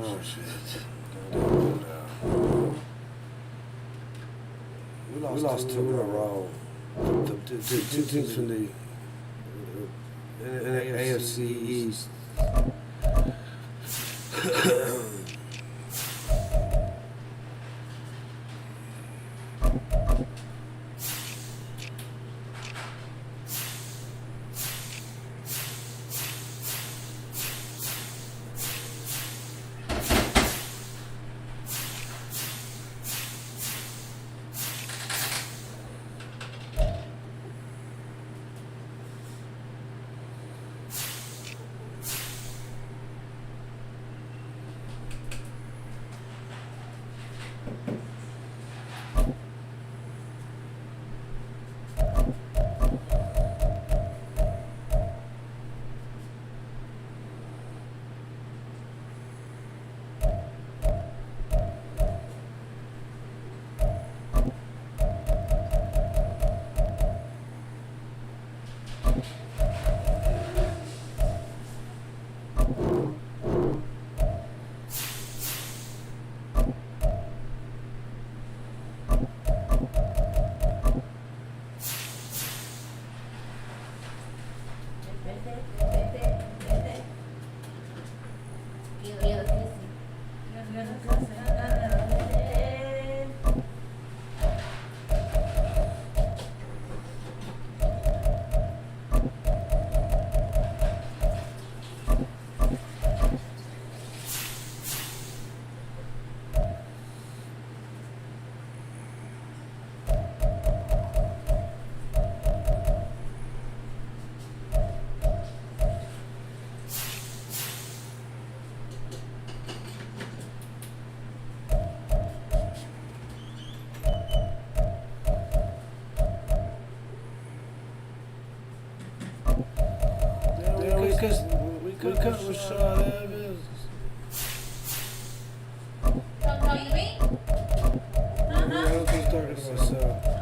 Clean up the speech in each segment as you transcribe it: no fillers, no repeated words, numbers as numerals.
Oh shit. We lost two in a row. Two teams from the AFC East. We could cut Rashad Evans. Talking to me? I was just talking to myself.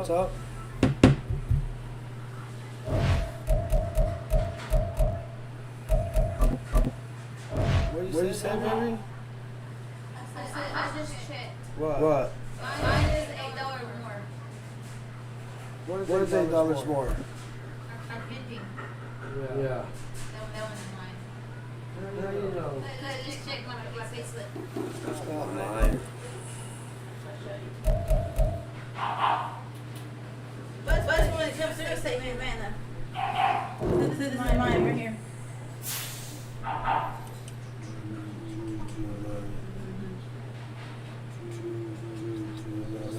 What's up? What do you say, baby? I just checked. What? Mine is $8 more. What is $8 more? I'm pending. Yeah. That one's mine. Now you know. Just check my payslip. It's not mine. What's when it comes to a statement, man? This is mine right here.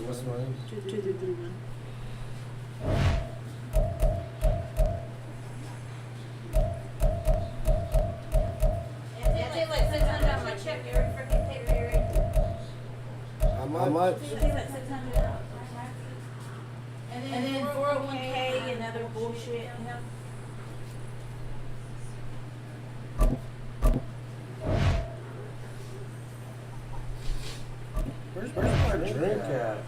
What's mine? 2331. It takes like $600 on my check every freaking pay period. How much? It takes like 600 out. And then 401k and other bullshit, you know? Where's my drink at?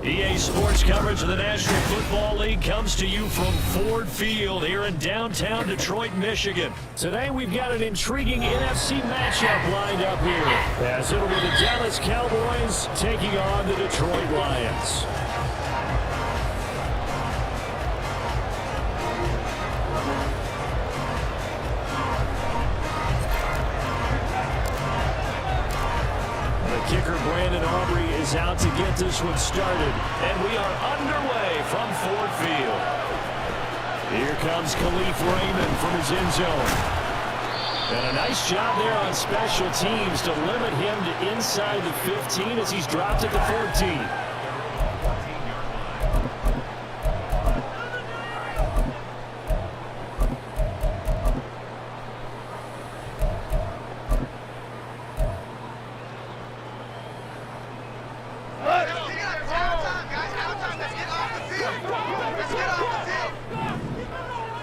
EA Sports coverage of the National Football League comes to you from Ford Field here in downtown Detroit, Michigan. Today we've got an intriguing NFC matchup lined up here, as it'll be the Dallas Cowboys taking on the Detroit Lions. Kicker Brandon Aubrey is out to get this one started, and we are underway from Ford Field. Here comes Khalif Raymond from his end zone. And a nice job there on special teams to limit him to inside the 15 as he's dropped at the 14.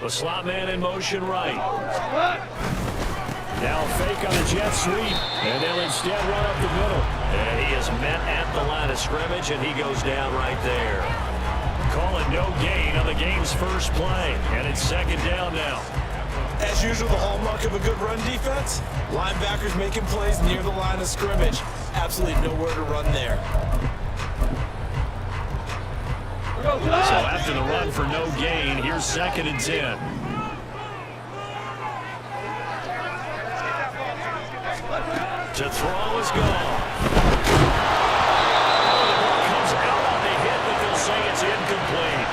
The slot man in motion right. Now a fake on a jet sweep, and they'll instead run up the middle. And he is met at the line of scrimmage, and he goes down right there. Call it no gain on the game's first play, and it's second down now. As usual, the hallmark of a good run defense, linebackers making plays near the line of scrimmage. Absolutely nowhere to run there. So after the run for no gain, here's second and 10. To throw is gone. Oh, the ball comes out on the hit, but they'll say it's incomplete.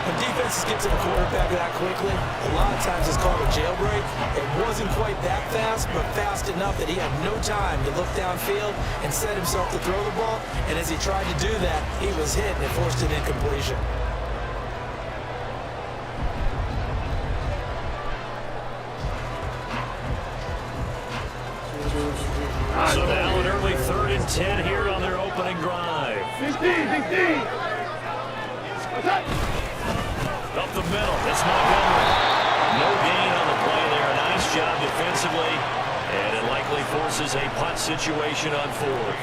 When defenses get to the quarterback that quickly, a lot of times it's called a jailbreak. It wasn't quite that fast, but fast enough that he had no time to look downfield and set himself to throw the ball. And as he tried to do that, he was hit and it forced an incompletion. So now an early 3rd and 10 here on their opening drive. 16. Up the middle, it's Montgomery. No gain on the play there. Nice job defensively. And it likely forces a punt situation on 4th.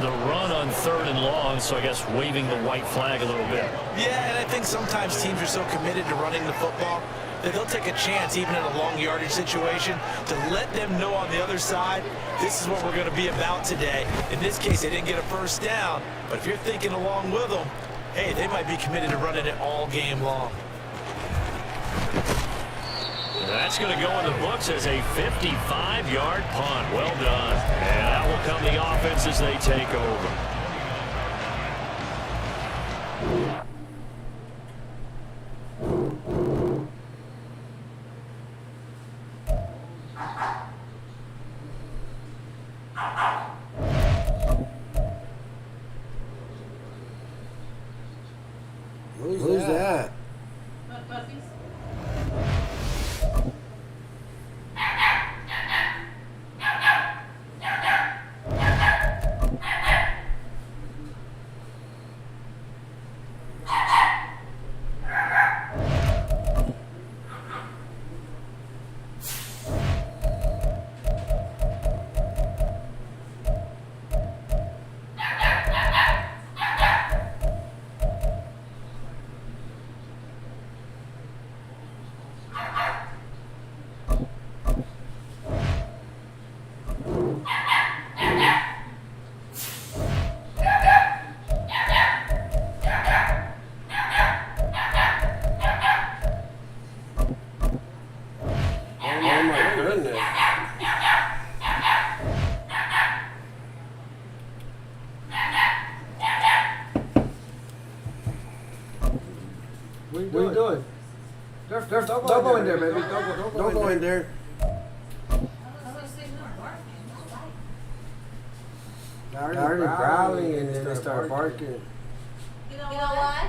The run on 3rd and long, so I guess waving the white flag a little bit. Yeah, and I think sometimes teams are so committed to running the football that they'll take a chance, even in a long yardage situation, to let them know on the other side, this is what we're going to be about today. In this case, they didn't get a first down, but if you're thinking along with them, hey, they might be committed to running it all game long. That's going to go in the books as a 55-yard punt. Well done. And that will come the offense as they take over. Who's that? Puppies. What are you doing? Don't go in there, baby. Don't go in there. They're already growling and then they start barking. You know what?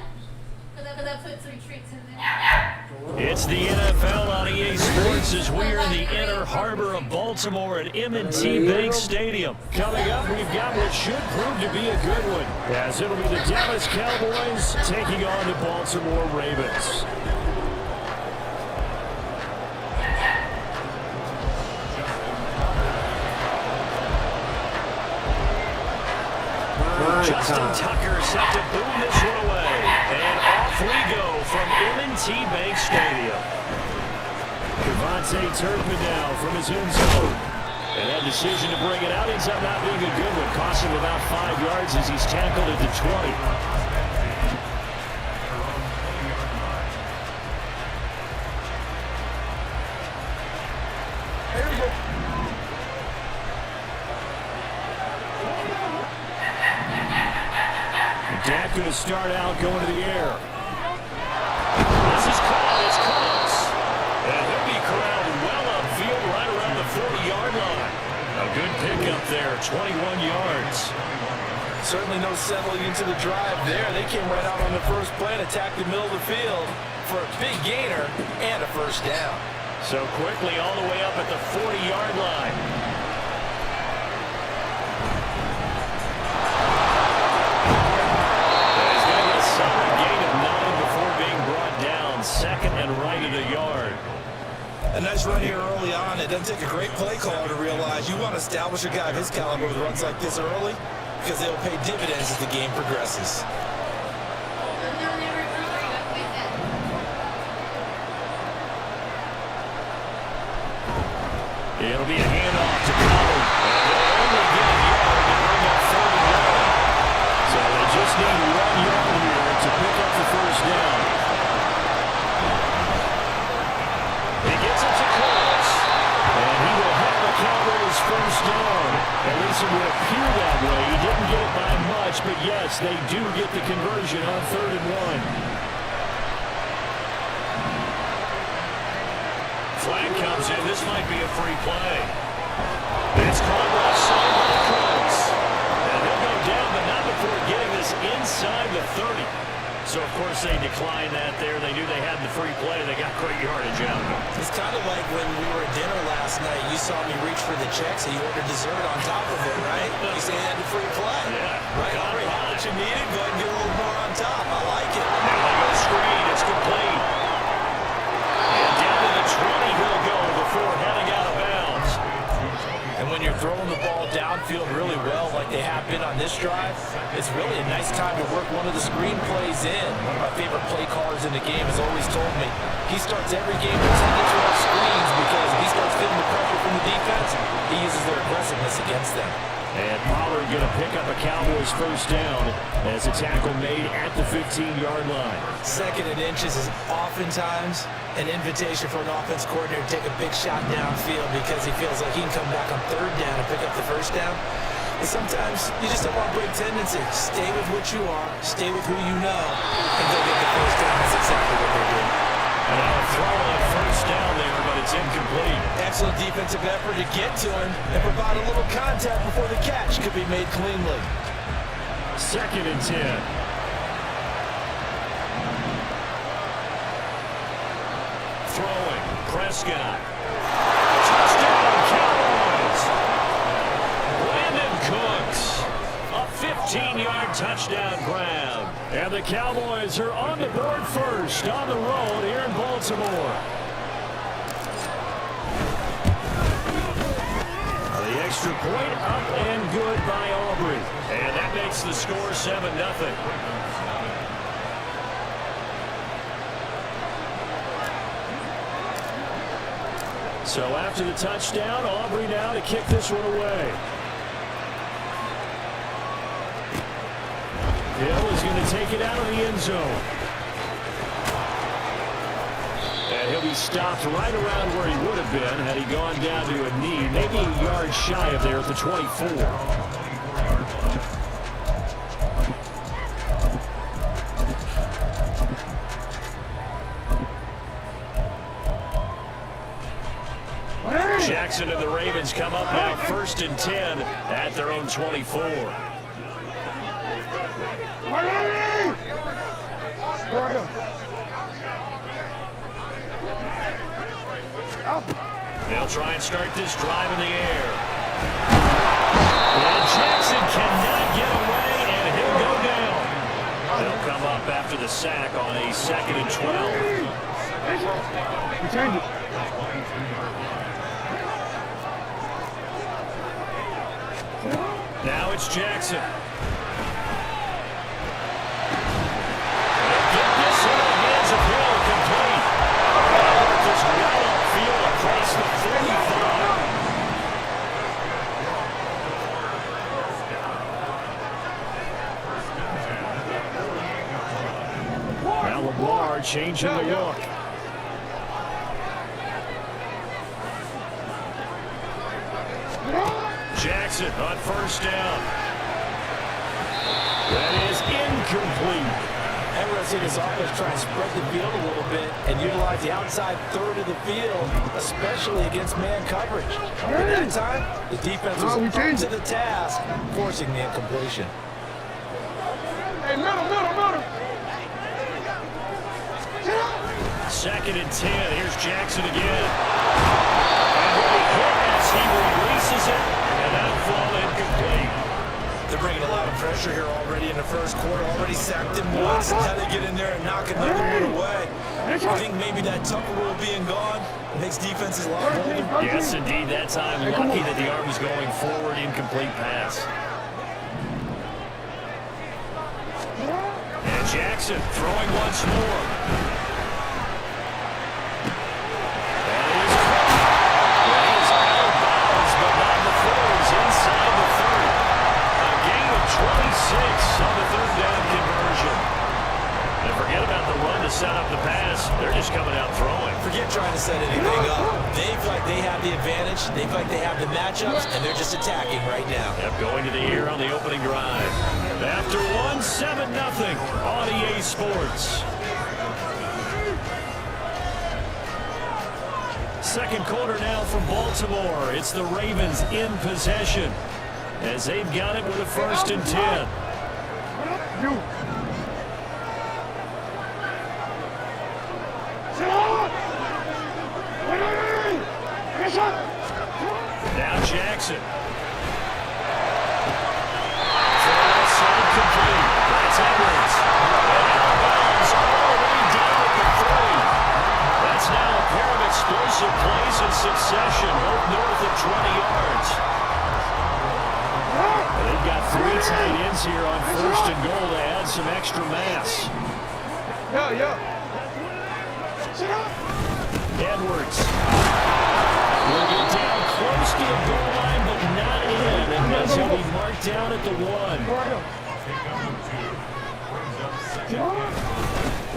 Because I put 3 treats in there. It's the NFL on EA Sports as we're in the inner harbor of Baltimore at M&T Bank Stadium. Coming up, we've got what should prove to be a good one, as it'll be the Dallas Cowboys taking on the Baltimore Ravens. Justin Tucker set to boom this one away. And off we go from M&T Bank Stadium. Devontae Turpin now from his own zone. And that decision to bring it out ends up not being a good one. Cost him about 5 yards as he's tackled at the 20. Dak going to start out going to the air. This is caught. It's close. And he'll be corralled well upfield right around the 40-yard line. A good pickup there, 21 yards. Certainly no settling into the drive there. They came right out on the first play and attacked the middle of the field for a big gainer and a first down. So quickly all the way up at the 40-yard line. Second and right at a yard. A nice run here early on. It doesn't take a great play caller to realize you want to establish a guy of his caliber with runs like this early because they'll pay dividends as the game progresses. It'll be a handoff to Pollard. And they'll only get a yard to bring up 31. So they just need 1 yard here to pick up the first down. First down. At least it would appear that way. He didn't get it by much, but yes, they do get the conversion on 3rd and 1. Flag comes in. This might be a free play. It's caught right side by Cooks. And he'll go down, but not before getting this inside the 30. So, of course, they declined that there. They knew they had the free play. They got great yardage out of it. It's kind of like when we were at dinner last night. You saw me reach for the check, so you ordered dessert on top of it, right? You say you had the free play. Yeah. Right, all right, how much you needed, go ahead and get a little more on top. I like it. Now they go screen. It's complete. And down to the 20 he'll go before heading out of bounds. And when you're throwing the ball downfield really well like they have been on this drive, it's really a nice time to work one of the screen plays in. One of my favorite play callers in the game has always told me he starts every game pretending to run screens because if he starts feeling the pressure from the defense, he uses their aggressiveness against them. And Pollard going to pick up a Cowboys first down as a tackle made at the 15-yard line. 2nd and inches is oftentimes an invitation for an offense coordinator to take a big shot downfield because he feels like he can come back on 3rd down and pick up the first down. And sometimes you just don't want to break tendency. Stay with what you are, stay with who you know, and go get the first down. That's exactly what they did. And a throw on first down there, but it's incomplete. Excellent defensive effort to get to him and provide a little contact before the catch could be made cleanly. 2nd and 10. Throwing, Prescott. Touchdown, Cowboys. Brandon Cooks. A 15-yard touchdown grab. And the Cowboys are on the board first on the road here in Baltimore. The extra point up and good by Aubrey. And that makes the score 7-0. So after the touchdown, Aubrey now to kick this one away. Hill is going to take it out of the end zone. And he'll be stopped right around where he would have been had he gone down to a knee, maybe a yard shy of there at the 24. Jackson and the Ravens come up now 1st and 10 at their own 24. They'll try and start this drive in the air. And Jackson cannot get away, and he'll go down. They'll come up after the sack on a 2nd and 12. Now it's Jackson. They'll get this in the hands of Hill, complete. Just well upfield across the 45. Now Lamar changing the look. Jackson on 1st down. That is incomplete. And we're going to see this offense try and spread the field a little bit and utilize the outside third of the field, especially against man coverage. At that time, the defense was up to the task, forcing the incompletion. Hey, middle. 2nd and 10. Here's Jackson again. And when he hit as he releases it, and outfall incomplete. They're bringing a lot of pressure here already in the 1st quarter. Already sacked him once. How they get in there and knock another one away. I think maybe that Tucker rule being gone makes defenses a lot bolder. Yes, indeed. That time, lucky that the arm is going forward. Incomplete pass. And Jackson throwing once more. On the 3rd down conversion. And forget about the run to set up the pass. They're just coming out throwing. Forget trying to set anything up. They feel like they have the advantage. They feel like they have the matchups, and they're just attacking right now. Yep, going to the air on the opening drive. After 1-7-0 on EA Sports. 2nd quarter now from Baltimore. It's the Ravens in possession as they've got it with a 1st and 10. Now Jackson. Side complete. That's Edwards. And Edwards all the way down at the 3. That's now a pair of explosive plays in succession, both north of 20 yards. They've got 3 tight ends here on 1st and goal to add some extra mass. Edwards will get down close to the goal line, but not in. And as he'll be marked down at the 1.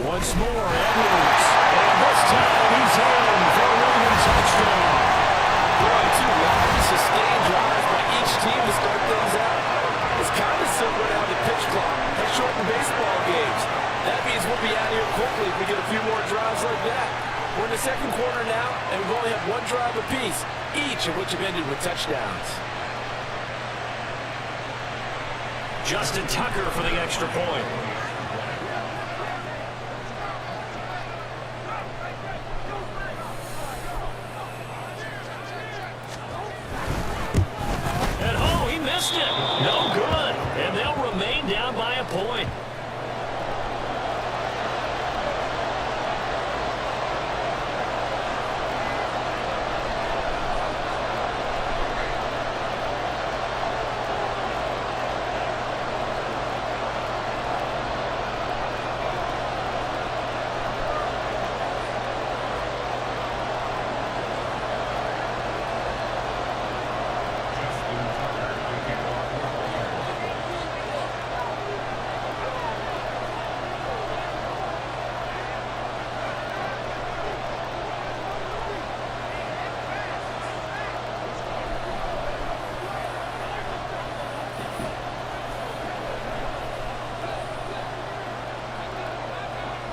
Once more, Edwards. And this time he's in for a Williams touchdown. Boy, 2 long, sustained drives by each team to start things out. It's kind of similar to how the pitch clock has shortened baseball games. That means we'll be out of here quickly if we get a few more drives like that. We're in the 2nd quarter now, and we've only had 1 drive apiece, each of which have ended with touchdowns. Justin Tucker for the extra point. And oh, he missed it. No good. And they'll remain down by a point.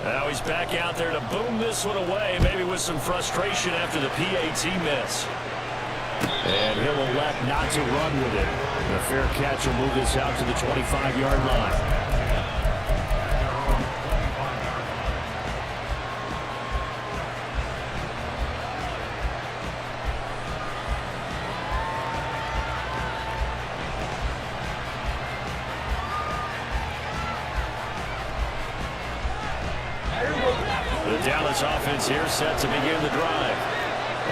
Now he's back out there to boom this one away, maybe with some frustration after the PAT miss. And he'll elect not to run with it. The fair catch will move this out to the 25-yard line. The Dallas offense here set to begin the drive.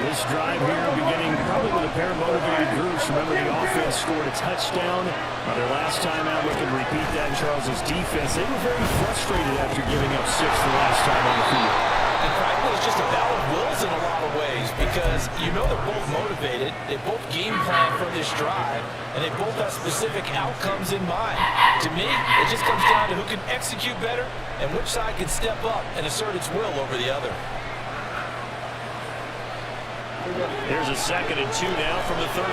This drive here beginning probably with a pair of motivated groups. Remember, the offense scored a touchdown their last time out. Looking to repeat that in Charles' defense. They were very frustrated after giving up 6 the last time on the field. And frankly, it's just a battle of wills in a lot of ways because you know they're both motivated. They both game plan for this drive, and they both have specific outcomes in mind. To me, it just comes down to who can execute better and which side can step up and assert its will over the other. Here's a 2nd and 2 now from the 33.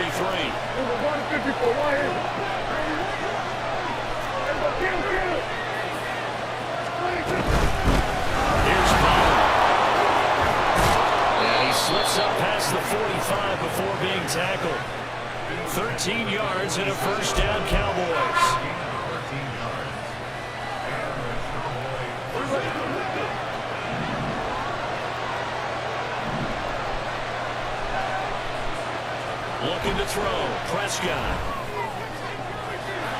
Here's Pollard. And he slips up past the 45 before being tackled. 13 yards and a first down, Cowboys. Looking to throw. Prescott.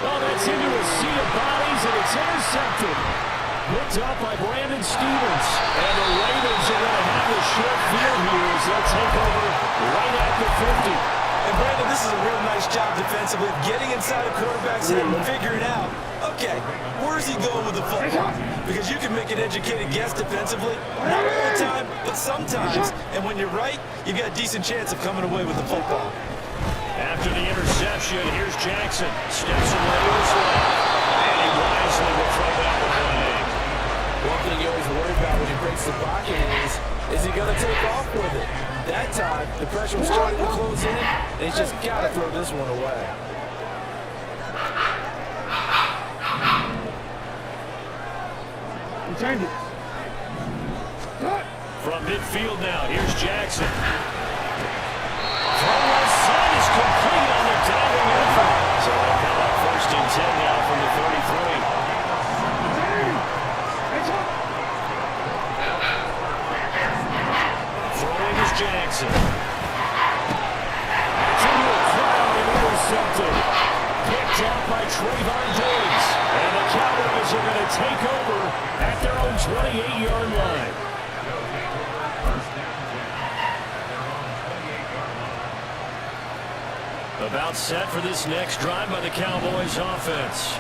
Oh, that's into a sea of bodies, and it's intercepted. Looked up by Brandon Stevens. And the Ravens are going to have a short field here as they'll take over right at the 50. And Brandon, this is a real nice job defensively, getting inside a quarterback's head and figuring out, okay, where's he going with the football? Because you can make an educated guess defensively, not all the time, but sometimes. And when you're right, you've got a decent chance of coming away with the football. After the interception, here's Jackson. Steps away to his left. And he wisely will throw that away. One thing you always worry about when he breaks the pocket is he going to take off with it? That time, the pressure was starting to close in, and he's just got to throw this one away. From midfield now, here's Jackson. From left side is complete on the diving effort. So they'll come up 1st and 10 now from the 33. Throwing is Jackson. Into a crowd and intercepted. Picked up by Trayvon Diggs. And the Cowboys are going to take over at their own 28-yard line. About set for this next drive by the Cowboys offense.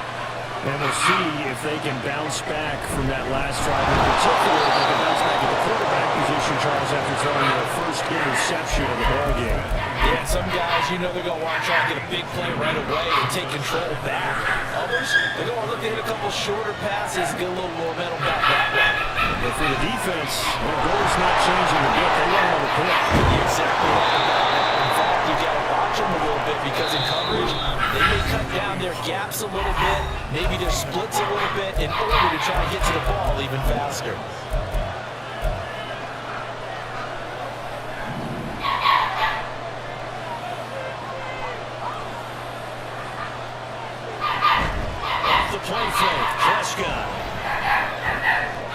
And we'll see if they can bounce back from that last drive. In particular, if they can bounce back at the quarterback position, Charles, after throwing their first interception of the ballgame. Yeah, some guys, you know they're going to want to try and get a big play right away and take control back. Others, they're going to look to hit a couple shorter passes and get a little momentum back that way. But for the defense, their goal's not changing a bit. They want to pick. You're exactly right about that. In fact, you got to watch them a little bit because in coverage, they may cut down their gaps a little bit, maybe their splits a little bit in order to try and get to the ball even faster. Off the play fake, Prescott.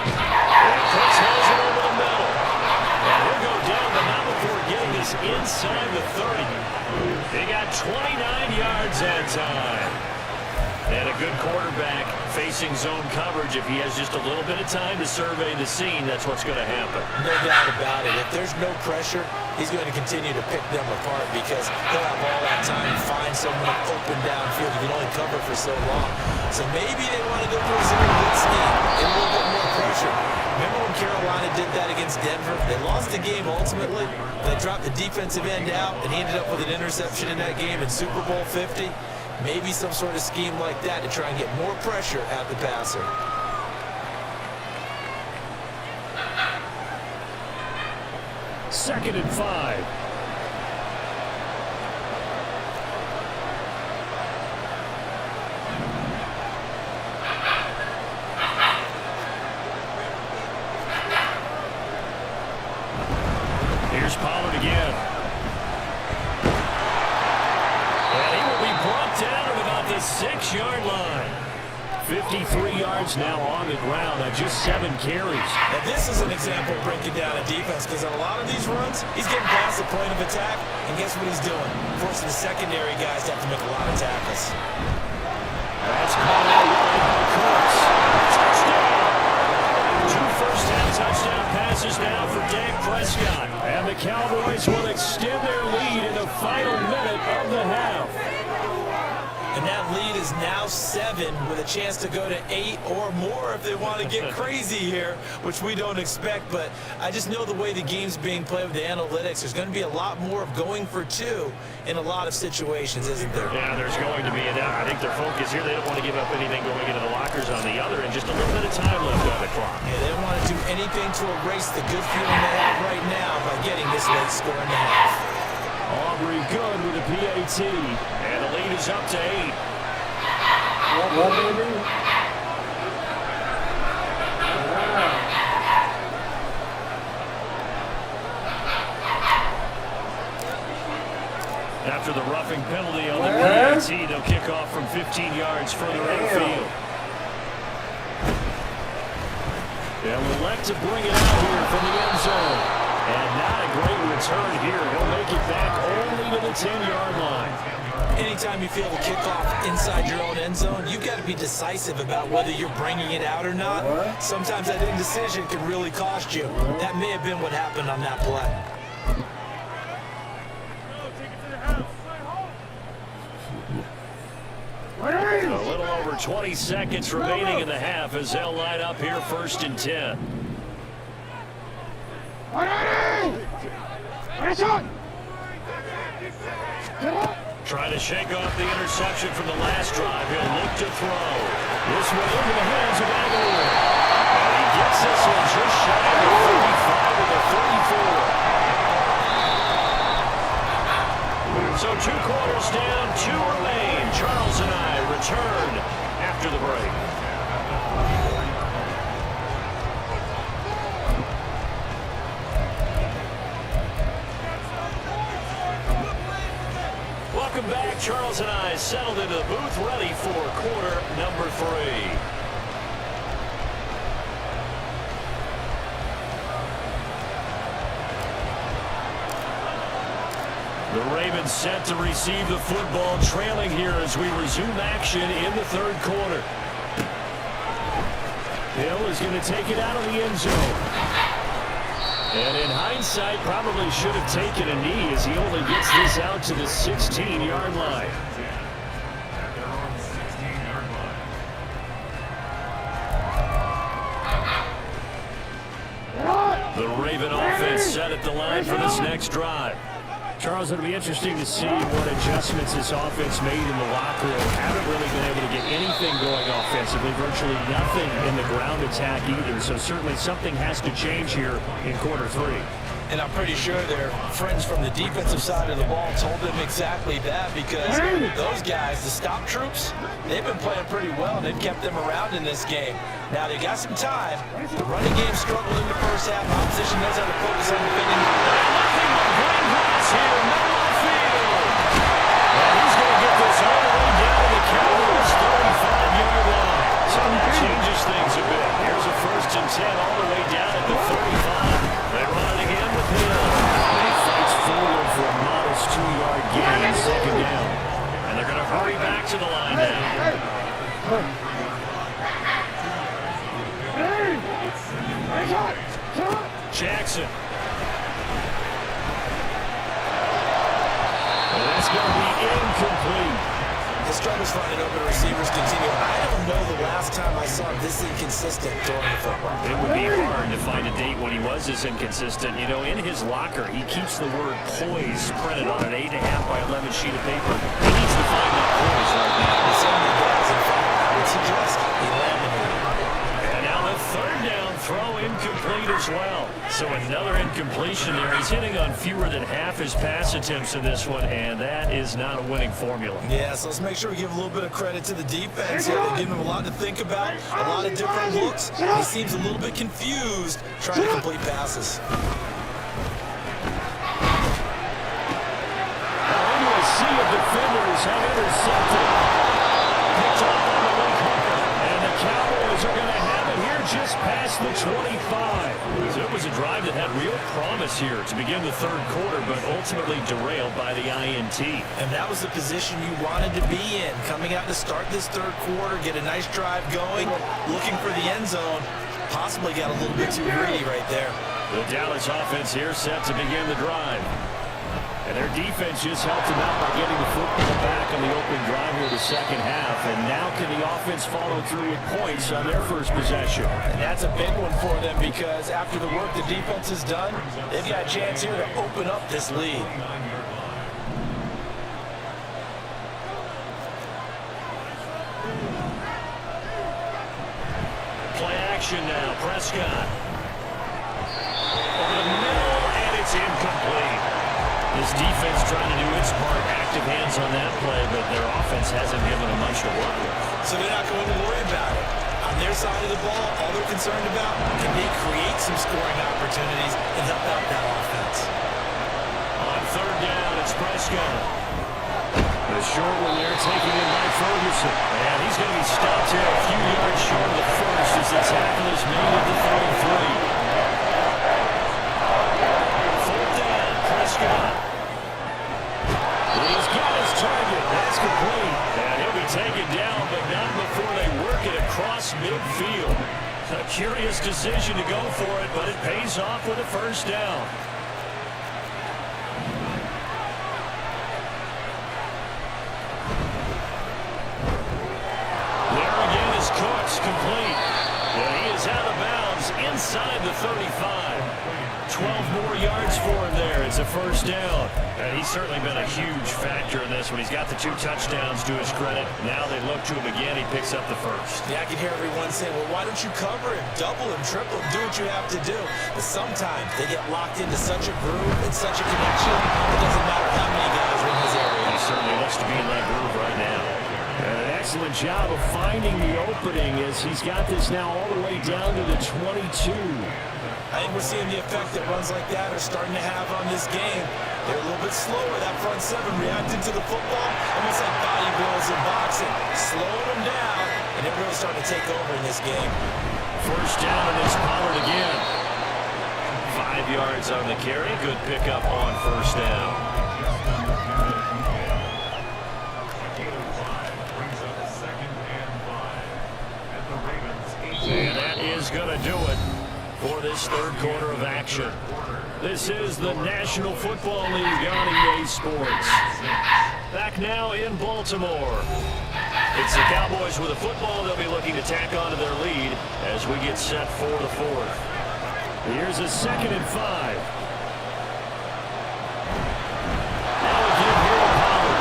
And Chris has it over the middle. And he'll go down, but not before getting this inside the 30. They got 29 yards that time. And a good quarterback facing zone coverage. If he has just a little bit of time to survey the scene, that's what's going to happen. No doubt about it. If there's no pressure, he's going to continue to pick them apart because he'll have all that time to find someone open downfield. He can only cover for so long. So maybe they want to go for a zero-blitz scheme, get a little bit more pressure. Remember when Carolina did that against Denver? They lost the game ultimately. They dropped the defensive end out, and he ended up with an interception in that game in Super Bowl 50. Maybe some sort of scheme like that to try and get more pressure at the passer. Second and 5. Here's Pollard again. 6-yard line. 53 yards now on the ground on just 7 carries. Now this is an example of breaking down a defense, because on a lot of these runs, he's getting past the point of attack, and guess what he's doing? Forcing the secondary guys to have to make a lot of tackles. That's caught out wide by Cooks. Touchdown! 2 first-half touchdown passes now for Dak Prescott. And the Cowboys will extend their lead in the final minute of the half. And that lead is now 7 with a chance to go to 8 or more if they want to get crazy here, which we don't expect. But I just know the way the game's being played with the analytics, there's going to be a lot more of going for 2 in a lot of situations, isn't there? Yeah, there's going to be. And I think their focus here, they don't want to give up anything going into the lockers on the other, and just a little bit of time left on the clock. Yeah, they don't want to do anything to erase the good feeling they have right now by getting this late score in the half. Aubrey good with a PAT, and the lead is up to 8. After the roughing penalty on the PAT, they'll kick off from 15 yards further outfield. They'll elect to bring it out here from the end zone. And not a great return here. He'll make it back only to the 10-yard line. Anytime you feel the kickoff inside your own end zone, you've got to be decisive about whether you're bringing it out or not. Sometimes that indecision can really cost you. That may have been what happened on that play. A little over 20 seconds remaining in the half as they'll line up here 1st and 10. Trying to shake off the interception from the last drive. He'll look to throw. This one into the hands of Aguilar. And he gets this one just shy of the 35 with a 34. So 2 quarters down, 2 remain. Charles and I return after the break. Welcome back. Charles and I settled into the booth, ready for quarter number 3. The Ravens set to receive the football, trailing here as we resume action in the 3rd quarter. Hill is going to take it out of the end zone. And in hindsight, probably should have taken a knee as he only gets this out to the 16-yard line. The Raven offense set at the line for this next drive. Charles, it'll be interesting to see what adjustments this offense made in the locker room. Haven't really been able to get anything going offensively, virtually nothing in the ground attack either. So certainly something has to change here in quarter 3. And I'm pretty sure their friends from the defensive side of the ball told them exactly that, because those guys, the stop troops, they've been playing pretty well, and they've kept them around in this game. Now, they got some time. The running game struggled in the first half. Opposition knows how to focus on defending. Nothing but green grass here, middle of the field. And he's going to get this all the way down to the Cowboys' 35-yard line. So that changes things a bit. Here's a 1st and 10 all the way down at the 35. They run it again with Hill. He fights forward for a modest 2-yard gain, 2nd down. And they're going to hurry back to the line now. Jackson. And that's going to be incomplete. The struggles finding open receivers continue. I don't know the last time I saw this inconsistent throwing the football. It would be hard to find a date when he was this inconsistent. You know, in his locker, he keeps the word poise printed on an 8.5 by 11 sheet of paper. He needs to find that poise right now. He certainly does. In fact, I would suggest he laminated. And now the 3rd down throw incomplete as well. So another incompletion there. He's hitting on fewer than half his pass attempts in this one, and that is not a winning formula. Yeah, so let's make sure we give a little bit of credit to the defense here. They're giving him a lot to think about, a lot of different looks. He seems a little bit confused trying to complete passes. Now into a sea of defenders have intercepted. Picked past the 25. So it was a drive that had real promise here to begin the third quarter, but ultimately derailed by the INT. And that was the position you wanted to be in. Coming out to start this third quarter, get a nice drive going, looking for the end zone. Possibly got a little bit too greedy right there. The Dallas offense here set to begin the drive. And their defense just helped them out by getting the football back on the opening drive here the second half. And now can the offense follow through with points on their first possession? And that's a big one for them because after the work the defense has done, they've got a chance here to open up this lead. Play action now. Prescott. Over the middle, and it's incomplete. This defense trying to do its part, active hands on that play, but their offense hasn't given them much to work with. So they're not going to worry about it. On their side of the ball, all they're concerned about, can they create some scoring opportunities and help out that offense? On third down, it's Prescott. The short one there taken in by Ferguson. And he's going to be stopped here a few yards short of the first as the tackle is made at the 33. Prescott. He's got his target. That's complete. And he'll be taken down, but not before they work it across midfield. A curious decision to go for it, but it pays off with a first down. There again is Cooks, complete. And he is out of bounds inside the 35. 12 more yards for him there. It's a first down. And he's certainly been a huge factor in this one. He's got the 2 touchdowns to his credit. Now they look to him again. He picks up the first. Yeah, I can hear everyone say, well, why don't you cover him, double him, triple him, do what you have to do. But sometimes they get locked into such a groove and such a connection, it doesn't matter how many guys are in his area. He certainly looks to be in that groove right now. And an excellent job of finding the opening as he's got this now all the way down to the 22. I think we're seeing the effect that runs like that are starting to have on this game. They're a little bit slower, that front seven reacting to the football, almost like bodybuilders in boxing, slowing them down, and they're really starting to take over in this game. First down, and it's Pollard again. 5 yards on the carry. Good pickup on first down. And that is going to do it for this third quarter of action. This is the National Football League on EA Sports. Back now in Baltimore. It's the Cowboys with a football. They'll be looking to tack onto their lead as we get set for the fourth. Here's a 2nd and 5. Now again here to Pollard.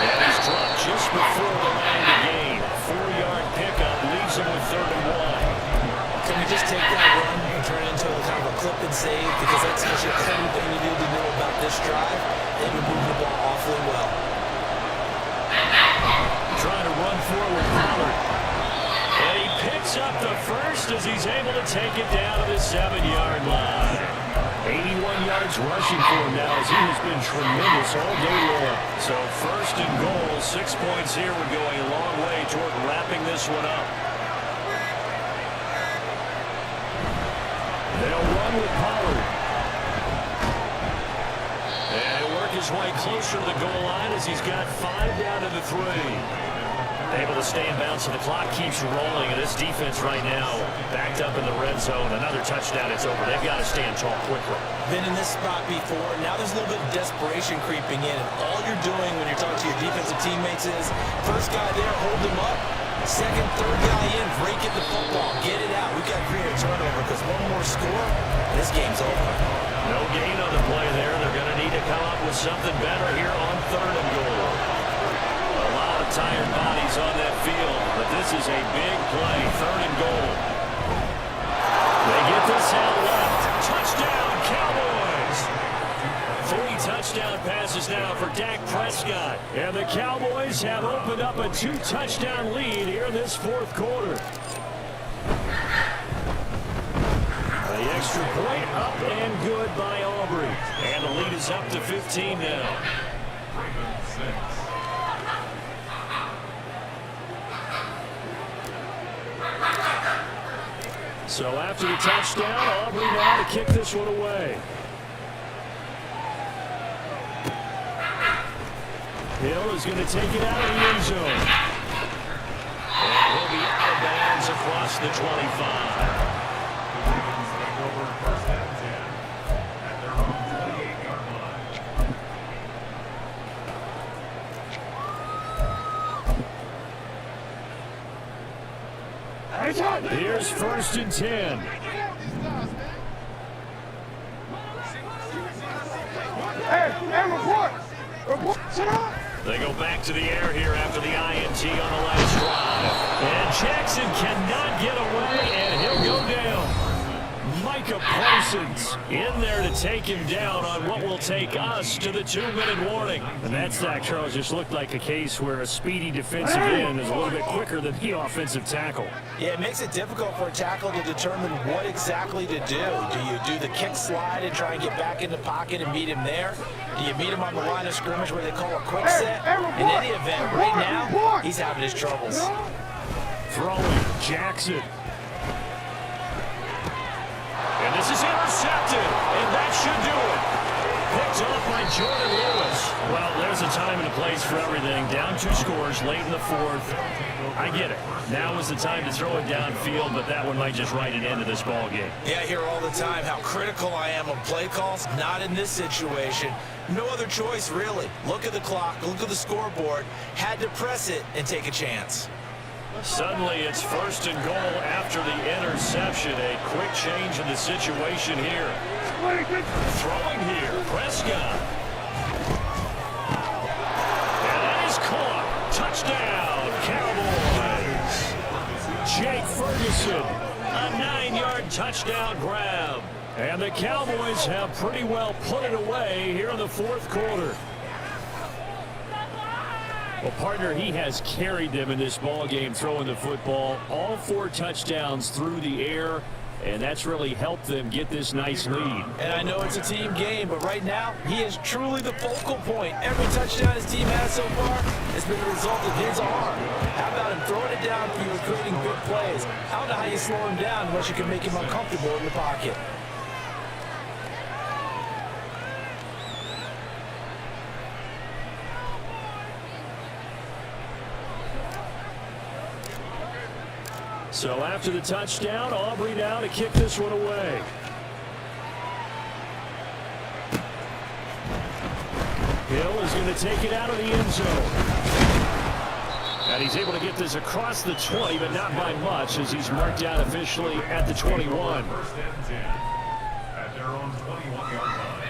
And he's dropped just before the line to gain. 4-yard pickup leaves him with 3rd and 1. Can we just take that run and turn it into a kind of a clip and save? Because that's such a cool thing you need to know about this drive. They've been moving the ball awfully well. Trying to run forward, Pollard. And he picks up the first as he's able to take it down to the 7-yard line. 81 yards rushing for him now as he has been tremendous all day long. So 1st and goal, 6 points here would go a long way toward wrapping this one up. They'll run with Pollard. And he'll work his way closer to the goal line as he's got 5 down to the 3. Able to stay in bounds, so the clock keeps rolling, and this defense right now backed up in the red zone. Another touchdown, it's over. They've got to stand tall quickly. Been in this spot before. Now there's a little bit of desperation creeping in, and all you're doing when you're talking to your defensive teammates is first guy there, hold him up. Second, third guy in, break it the football, get it out. We've got to create a turnover because one more score, this game's over. No gain on the play there. They're going to need to come up with something better here on 3rd and goal. A lot of tired bodies on that field, but this is a big play. 3rd and goal. They get this out left. Touchdown, Cowboys! 3 touchdown passes now for Dak Prescott. And the Cowboys have opened up a 2-touchdown lead here in this 4th quarter. The extra point up and good by Aubrey. And the lead is up to 15 now. So after the touchdown, Aubrey now to kick this one away. Hill is going to take it out of the end zone. And he'll be out of bounds across the 25. Here's 1st and 10. They go back to the air here after the INT on the last drive. And Jackson cannot get away, and he'll go down. Micah Parsons in there to take him down on what will take us to the 2-minute warning. And that sack, Charles, just looked like a case where a speedy defensive end is a little bit quicker than the offensive tackle. Yeah, it makes it difficult for a tackle to determine what exactly to do. Do you do the kick slide and try and get back in the pocket and meet him there? Do you meet him on the line of scrimmage where they call a quick set? In any event, right now, he's having his troubles. Throwing, Jackson. And this is intercepted, and that should do it. Picked off by Jordan Lewis. Well, there's a time and a place for everything. Down 2 scores late in the 4th. I get it. Now is the time to throw it downfield, but that one might just write an end to this ball game. Yeah, I hear all the time how critical I am of play calls. Not in this situation. No other choice, really. Look at the clock, look at the scoreboard. Had to press it and take a chance. Suddenly, it's 1st and goal after the interception. A quick change in the situation here. Throwing here, Prescott. And that is caught. Touchdown, Cowboys. Jake Ferguson, a 9-yard touchdown grab. And the Cowboys have pretty well put it away here in the 4th quarter. Well, partner, he has carried them in this ball game throwing the football. All 4 touchdowns through the air, and that's really helped them get this nice lead. And I know it's a team game, but right now, he is truly the focal point. Every touchdown his team has so far has been the result of his arm. How about him throwing it down for you and creating big plays? I don't know how you slow him down unless you can make him uncomfortable in the pocket. So after the touchdown, Aubrey now to kick this one away. Hill is going to take it out of the end zone. And he's able to get this across the 20, but not by much, as he's marked out officially at the 21. First and 10 at their own 21-yard line.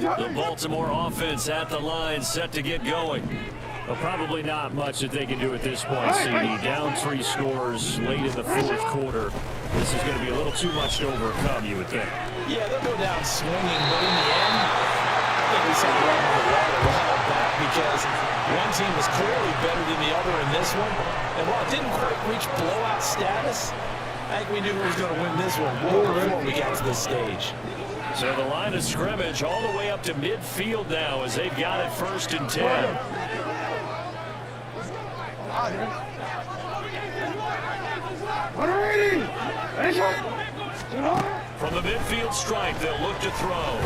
The Baltimore offense at the line, set to get going. Well, probably not much that they can do at this point, CD. Down 3 scores late in the 4th quarter. This is going to be a little too much to overcome, you would think. Yeah, they'll go down swinging, but in the end, I think we saw the writing on the wall a while back because one team was clearly better than the other in this one. And while it didn't quite reach blowout status, I think we knew who was going to win this one before we got to this stage. So the line of scrimmage all the way up to midfield now as they've got it 1st and 10. From the midfield stripe, they'll look to throw.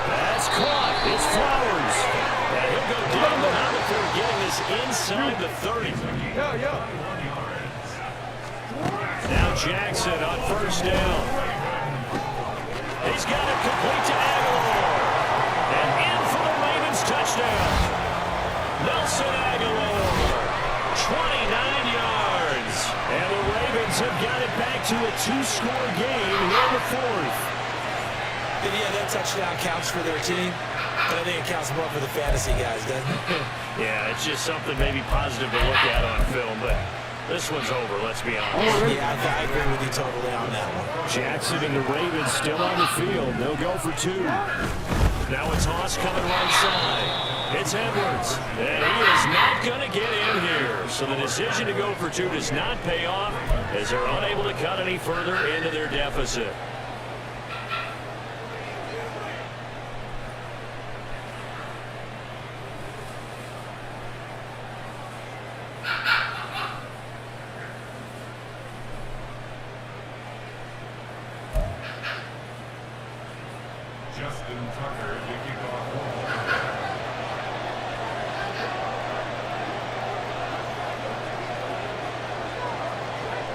That's caught. It's Flowers. And he'll go down the line before getting this inside the 30. Now Jackson on 1st down. He's got it complete to Aguilar. And in for the Ravens touchdown. Nelson Aguilar, 29 yards. And the Ravens have got it back to a 2-score game here in the 4th. And yeah, that touchdown counts for their team, but I think it counts more for the fantasy guys, doesn't it? Yeah, it's just something maybe positive to look at on film, but this one's over, let's be honest. Yeah, I agree with you totally on that one. Jackson and the Ravens still on the field. They'll go for 2. Now it's Haas coming right side. It's Edwards. And he is not going to get in here. So the decision to go for 2 does not pay off as they're unable to cut any further into their deficit. Justin Tucker to kick off.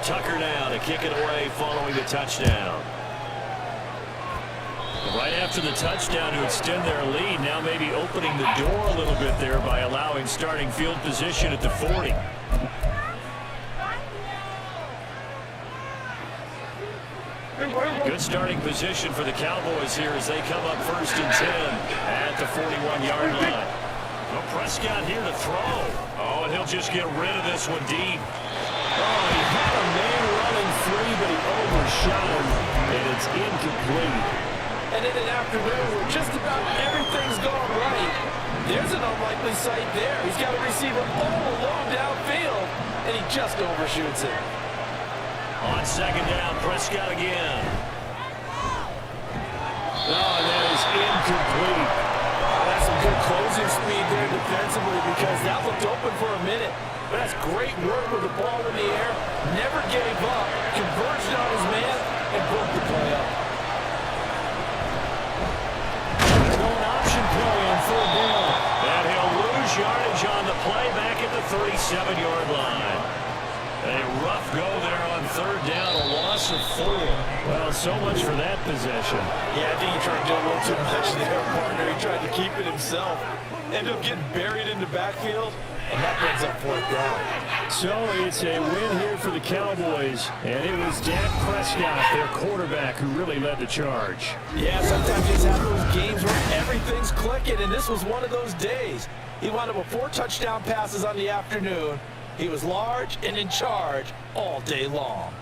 Tucker now to kick it away following the touchdown. Right after the touchdown to extend their lead, now maybe opening the door a little bit there by allowing starting field position at the 40. Good starting position for the Cowboys here as they come up 1st and 10 at the 41-yard line. Well, Prescott here to throw. Oh, and he'll just get rid of this one deep. Oh, he had a man running free, but he overshot him, and it's incomplete. And in an afternoon where just about everything's gone right, there's an unlikely sight there. He's got a receiver all alone downfield, and he just overshoots it. On 2nd down, Prescott again. Oh, and that is incomplete. That's some good closing speed there defensively because that looked open for a minute. But that's great work with the ball in the air. Never gave up. Converged on his man and broke the play up. Going option play on 3rd down. And he'll lose yardage on the play back at the 37-yard line. A rough go there on 3rd down, a loss of 4. Well, so much for that possession. Yeah, I think he tried to do a little too much there, partner. He tried to keep it himself. Ended up getting buried in the backfield, and that brings up 4th down. So it's a win here for the Cowboys, and it was Dak Prescott, their quarterback, who really led the charge. Yeah, sometimes you just have those games where everything's clicking, and this was one of those days. He wound up with 4 touchdown passes on the afternoon. He was large and in charge all day long.